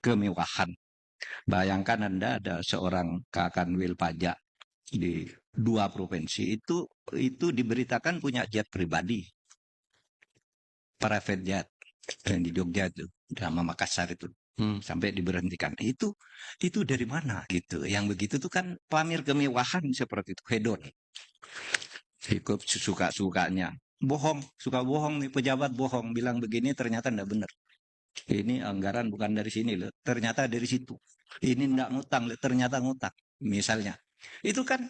kemewahan. Bayangkan Anda ada seorang Kakanwil pajak di 2 provinsi itu diberitakan punya jet pribadi, private jet yang di Jogja itu, sama Makassar itu. Sampai diberhentikan. Itu dari mana gitu? Yang begitu tuh kan pamer kemewahan seperti itu, hedon. Ikut suka-sukanya. Bohong, suka bohong nih pejabat bohong, bilang begini ternyata enggak benar. Ini anggaran bukan dari sini loh, ternyata dari situ. Ini enggak ngutang loh, ternyata ngutang. Misalnya. Itu kan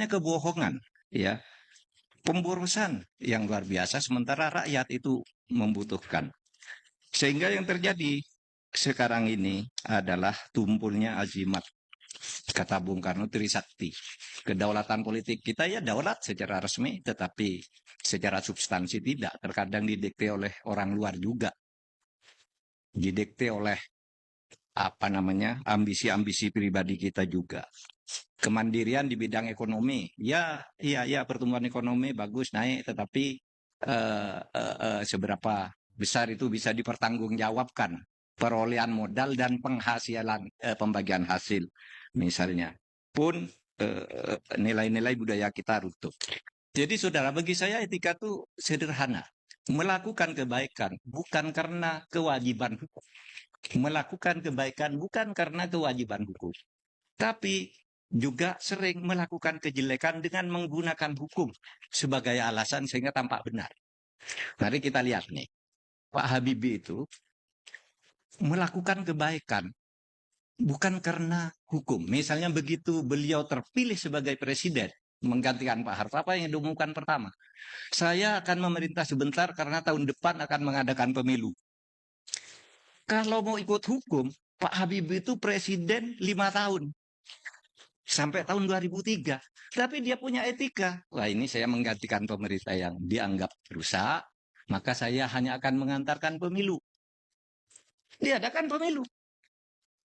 kebohongan, ya. Pemborosan yang luar biasa sementara rakyat itu membutuhkan. Sehingga yang terjadi sekarang ini adalah tumpulnya azimat. Kata Bung Karno Trisakti. Kedaulatan politik kita ya daulat secara resmi, tetapi secara substansi tidak. Terkadang didikte oleh orang luar juga. Didikte oleh ambisi-ambisi pribadi kita juga. Kemandirian di bidang ekonomi. Ya, pertumbuhan ekonomi bagus naik, tetapi seberapa besar itu bisa dipertanggungjawabkan perolehan modal dan penghasilan, pembagian hasil misalnya pun nilai-nilai budaya kita runtuh. Jadi saudara, bagi saya etika itu sederhana, melakukan kebaikan bukan karena kewajiban hukum, melakukan kebaikan bukan karena kewajiban hukum, tapi juga sering melakukan kejelekan dengan menggunakan hukum sebagai alasan sehingga tampak benar. Mari kita lihat nih, Pak Habibie itu melakukan kebaikan bukan karena hukum. Misalnya begitu beliau terpilih sebagai presiden, menggantikan Pak Harto, apa yang diumumkan pertama? Saya akan memerintah sebentar karena tahun depan akan mengadakan pemilu. Kalau mau ikut hukum, Pak Habibie itu presiden 5 tahun. Sampai tahun 2003. Tapi dia punya etika. Wah, ini saya menggantikan pemerintah yang dianggap rusak, maka saya hanya akan mengantarkan pemilu. Diadakan pemilu.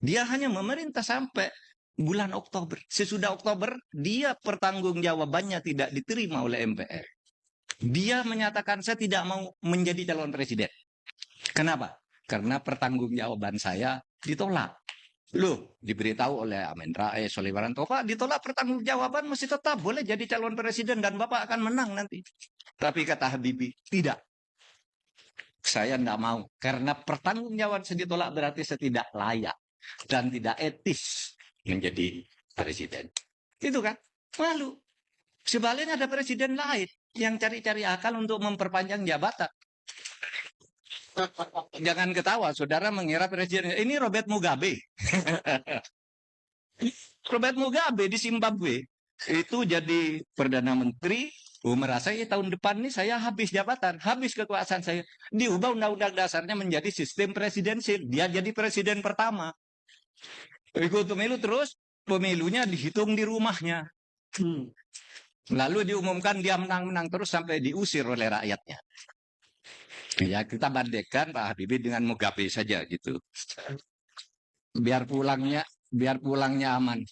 Dia hanya memerintah sampai bulan Oktober. Sesudah Oktober, dia pertanggungjawabannya tidak diterima oleh MPR. Dia menyatakan saya tidak mau menjadi calon presiden. Kenapa? Karena pertanggungjawaban saya ditolak. Loh, diberitahu oleh Amin Rais, oleh Wiranto, Pak, ditolak pertanggungjawaban masih tetap boleh jadi calon presiden dan Bapak akan menang nanti. Tapi kata Habibie, tidak. Saya tidak mau. Karena pertanggungjawaban saya ditolak berarti saya tidak layak dan tidak etis menjadi presiden. Itu kan? Lalu, sebaliknya ada presiden lain yang cari-cari akal untuk memperpanjang jabatan. Jangan ketawa, saudara mengira presiden ini Robert Mugabe. Robert Mugabe di Zimbabwe itu jadi perdana menteri. Merasa tahun depan ini saya habis jabatan, habis kekuasaan saya. Diubah undang-undang dasarnya menjadi sistem presidensil. Dia jadi presiden pertama. Ikut pemilu terus, pemilunya dihitung di rumahnya. Lalu diumumkan dia menang-menang terus sampai diusir oleh rakyatnya. Ya, kita bandingkan Pak Habibie dengan Mugabe saja gitu. Biar pulangnya aman.